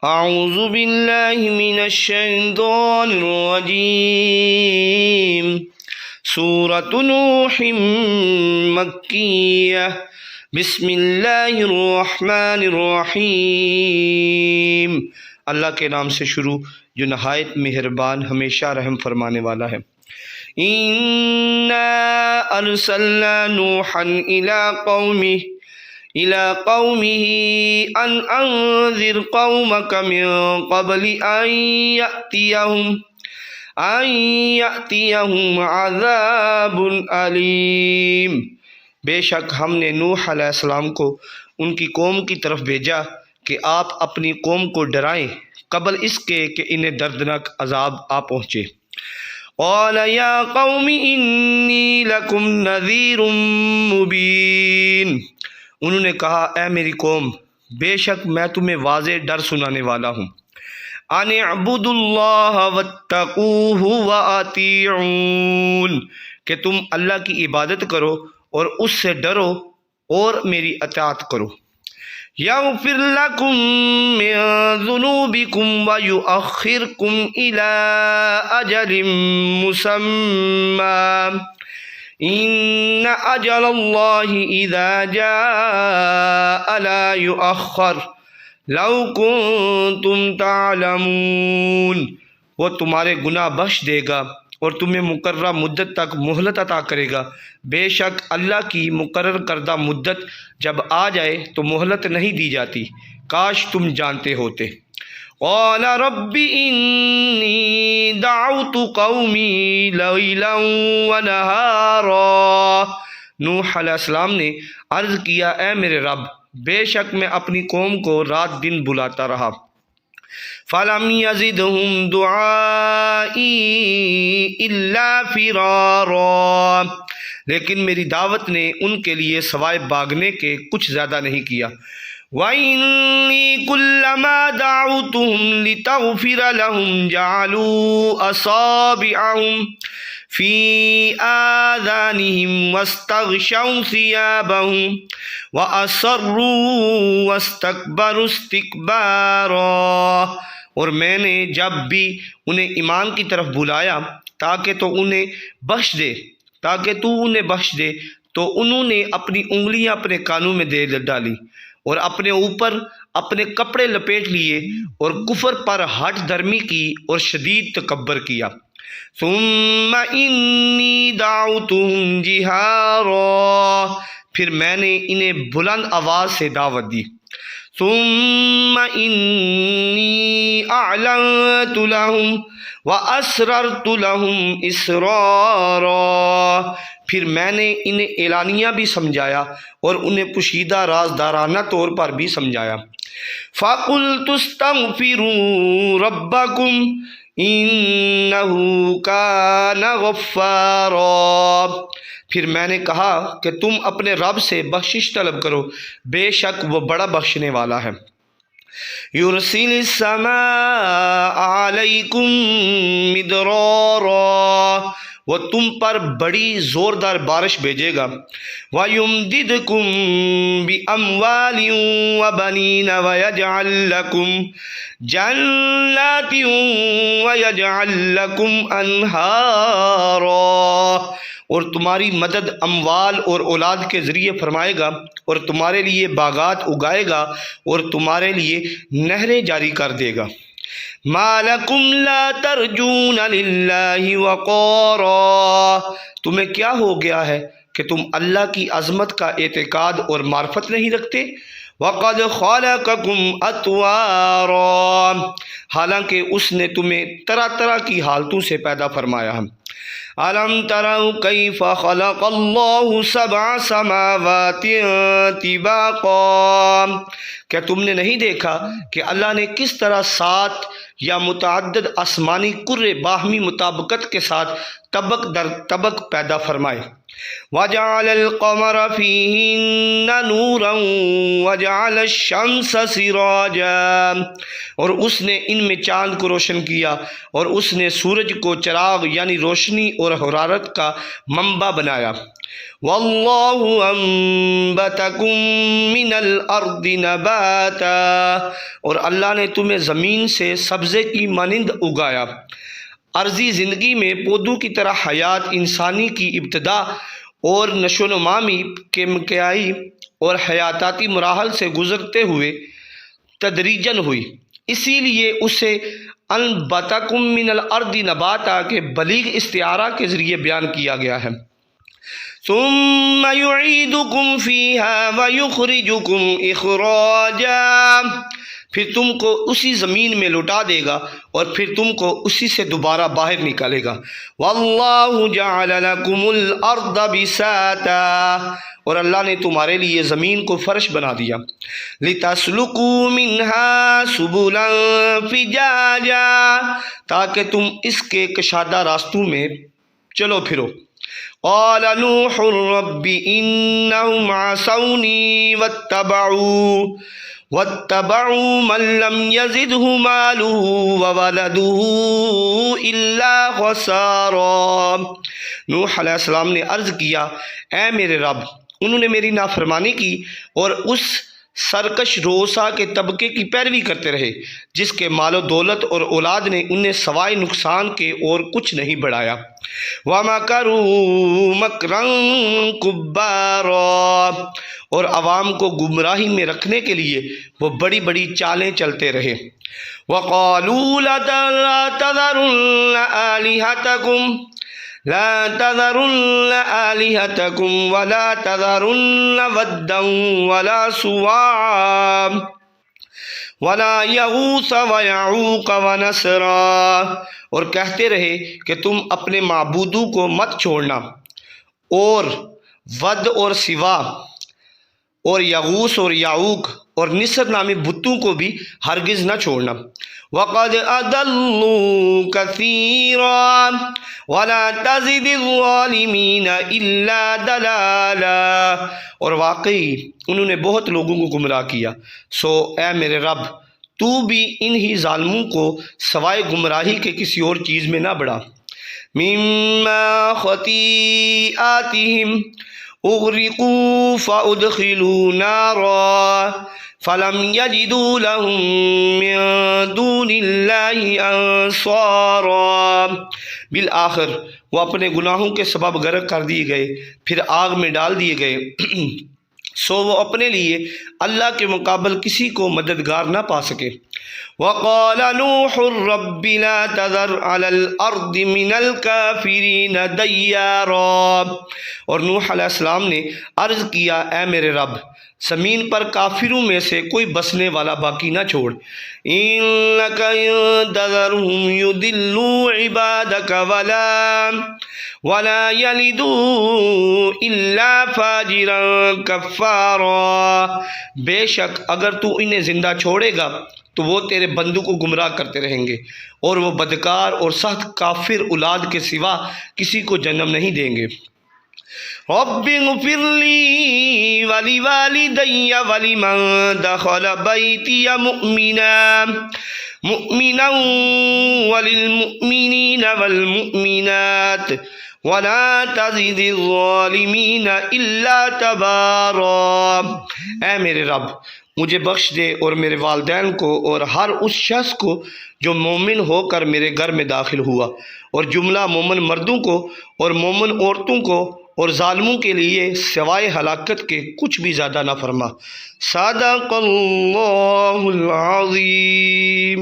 اعوذ باللہ من الشیطان الرجیم سورۃ نوح مکیہ بسم اللہ الرحمن الرحیم۔ اللہ کے نام سے شروع جو نہایت مہربان ہمیشہ رحم فرمانے والا ہے۔ اِنَّا أَرْسَلْنَا نُوحًا إِلَىٰ قَوْمِهِ أَنْ أَنذِرْ قَوْمَكَ مِن قَبْلِ أَنْ يَأْتِيَهُمْ عَذَابٌ أَلِيمٌ۔ بے شک ہم نے نوح علیہ السلام کو ان کی قوم کی طرف بھیجا کہ آپ اپنی قوم کو ڈرائیں قبل اس کے کہ انہیں دردناک عذاب آ پہنچے۔ قال یا قوم انی لکم نذیر مبین۔ انہوں نے کہا اے میری قوم، بے شک میں تمہیں واضح ڈر سنانے والا ہوں۔ ان اعبدوا اللہ واتقوہ واطیعون، کہ تم اللہ کی عبادت کرو اور اس سے ڈرو اور میری اطاعت کرو۔ یغفر لکم من ذنوبکم ویؤخرکم الی اجل مسمی ان اجل اللہ اذا جاء لا یؤخر لو کنتم تعلمون۔ وہ تمہارے گناہ بخش دے گا اور تمہیں مقررہ مدت تک مہلت عطا کرے گا۔ بے شک اللہ کی مقرر کردہ مدت جب آ جائے تو مہلت نہیں دی جاتی، کاش تم جانتے ہوتے۔ قال رب انی دعوت قومی لیلا ونہارا۔ نوح علیہ السلام نے عرض کیا اے میرے رب، بے شک میں اپنی قوم کو رات دن بلاتا رہا۔ فَلَمْ يَزِدْهُمْ دُعَائِي إِلَّا فِرَارًا، لیکن میری دعوت نے ان کے لیے سوائے بھاگنے کے کچھ زیادہ نہیں کیا۔ وَإِنِّي كُلَّمَا دَعَوْتُهُمْ لِتَغْفِرَ لَهُمْ جَعَلُوا أَصَابِعَهُمْ فِي آذَانِهِمْ وَاسْتَغْشَوْا ثِيَابَهُمْ وَأَصَرُّوا وَاسْتَكْبَرُوا اسْتِكْبَارًا۔ اور میں نے جب بھی انہیں ایمان کی طرف بلایا تاکہ تو انہیں بخش دے تو انہوں نے اپنی انگلیاں اپنے کانوں میں دے ڈالی اور اپنے اوپر اپنے کپڑے لپیٹ لیے اور کفر پر ہٹ درمی کی اور شدید تکبر کیا۔ ثم انی دعوتہم جہارا، پھر میں نے انہیں بلند آواز سے دعوت دی۔ ثم انی اعلنت لہم واسررت لہم اسرارا، پھر میں نے انہیں اعلانیہ بھی سمجھایا اور انہیں پوشیدہ رازدارانہ طور پر بھی سمجھایا۔ فَقُلْتُ اسْتَغْفِرُوا رَبَّكُمْ إِنَّهُ كَانَ غَفَّارًا، پھر میں نے کہا کہ تم اپنے رب سے بخشش طلب کرو، بے شک وہ بڑا بخشنے والا ہے۔ یرسل السماء علیکم مدرارا، وہ تم پر بڑی زوردار بارش بھیجے گا۔ وَيُمْدِدْكُمْ بِأَمْوَالٍ وَبَنِينَ وَيَجْعَلْ لَكُمْ جَنَّاتٍ وَيَجْعَلْ لَكُمْ أَنْهَارًا، اور تمہاری مدد اموال اور اولاد کے ذریعے فرمائے گا اور تمہارے لیے باغات اگائے گا اور تمہارے لیے نہریں جاری کر دے گا۔ مَا لَكُمْ لَا تَرْجُونَ لِلَّهِ وَقَارًا، تمہیں کیا ہو گیا ہے کہ تم اللہ کی عظمت کا اعتقاد اور معرفت نہیں رکھتے؟ وَقَدْ خَلَقَكُمْ أَطْوَارًا، حالانکہ اس نے تمہیں طرح طرح کی حالتوں سے پیدا فرمایا ہے۔ أَلَمْ تَرَوْا كَيْفَ خَلَقَ اللَّهُ سَبْعَ سَمَاوَاتٍ طِبَاقًا، کیا تم نے نہیں دیکھا کہ اللہ نے کس طرح 7 یا متعدد آسمانی کرے باہمی مطابقت کے ساتھ طبق در طبق پیدا فرمائے۔ وجعل القمر فيهن نورا وجعل الشمس سراجا، اور اس نے ان میں چاند کو روشن کیا اور اس نے سورج کو چراغ یعنی روشنی اور حرارت کا منبع بنایا۔ واللہ انبتکم من الارض نباتا، اور اللہ نے تمہیں زمین سے سبزے کی مانند اگایا۔ عرضی زندگی میں پودوں کی طرح حیات انسانی کی ابتدا اور نشو و نما کے مکیائی اور حیاتاتی مراحل سے گزرتے ہوئے تدریجاً ہوئی، اسی لیے اسے انبتکم من الارض نباتا کے بلیغ استعارہ کے ذریعے بیان کیا گیا ہے۔ ثم یعیدکم فیہا ویخرجکم اخراجا، پھر تم کو اسی زمین میں لوٹا دے گا اور پھر تم کو اسی سے دوبارہ باہر نکالے گا۔ واللہ جعل لکم الارض بساطا، اور اللہ نے تمہارے لیے زمین کو فرش بنا دیا۔ لتسلکوا منہا سبلا فجاجا، تاکہ تم اس کے کشادہ راستوں میں چلو پھرو۔ قال نوح رب انہم عصونی واتبعوا من لم يزده ماله وولده الا خسارا۔ نوح علیہ السلام نے عرض کیا، اے میرے رب، انہوں نے میری نافرمانی کی اور اس سرکش روسا کے طبقے کی پیروی کرتے رہے جس کے مال و دولت اور اولاد نے انہیں سوائے نقصان کے اور کچھ نہیں بڑھایا۔ وَمَكَرُوا مَكْرًا كُبَّارًا، اور عوام کو گمراہی میں رکھنے کے لیے وہ بڑی بڑی چالیں چلتے رہے۔ وَقَالُوا لَا تَذَرُنَّ آلِهَتَكُمْ وَلَا تَذَرُنَّ وَدًّا وَلَا سُوَاعًا وَلَا يَغُوثَ وَيَعُوقَ وَنَسْرًا، اور کہتے رہے کہ تم اپنے معبودوں کو مت چھوڑنا، اور ود اور سوا اور یغوث اور یعوق اور نصر نامی بتوں کو بھی ہرگز نہ چھوڑنا۔ وَقَدْ أَضَلُّوا كَثِيرًا وَلَا تَزِدِ الظَّالِمِينَ إِلَّا ضَلَالًا، اور واقعی انہوں نے بہت لوگوں کو گمراہ کیا، سو اے میرے رب تو بھی انہی ظالموں کو سوائے گمراہی کے کسی اور چیز میں نہ بڑھا۔ مِمَّا خَطِیئَاتِہِمْ اغرقوا فادخلوا نارا فلم یجدوا لهم من دون اللہ انصارا، بالآخر وہ اپنے گناہوں کے سبب غرق کر دیے گئے، پھر آگ میں ڈال دیے گئے، سو وہ اپنے لیے اللہ کے مقابل کسی کو مددگار نہ پا سکے۔ وقال نوح رب لا تذر على الارض من الكافرین دیارا، اور نوح علیہ السلام نے عرض کیا، اے میرے رب زمین پر کافروں میں سے کوئی بسنے والا باقی نہ چھوڑ۔ انک ان تذرهم یضلوا عبادک ولا یلدوا الا فاجرا کفارا، بے شک اگر تو انہیں زندہ چھوڑے گا تو وہ تیرے بندوں کو گمراہ کرتے رہیں گے اور وہ بدکار اور سخت کافر اولاد کے سوا کسی کو جنم نہیں دیں گے۔ رب اغفر لی ولوالدی ولمن دخل بیتی مؤمنا وللمؤمنین والمؤمنات ولا تزد الظالمین الا تبارا، اے میرے رب مجھے بخش دے اور میرے والدین کو اور ہر اس شخص کو جو مومن ہو کر میرے گھر میں داخل ہوا، اور جملہ مومن مردوں کو اور مومن عورتوں کو اور ظالموں کے لیے سوائے ہلاکت کے کچھ بھی زیادہ نہ فرما۔ صدق اللہ العظیم۔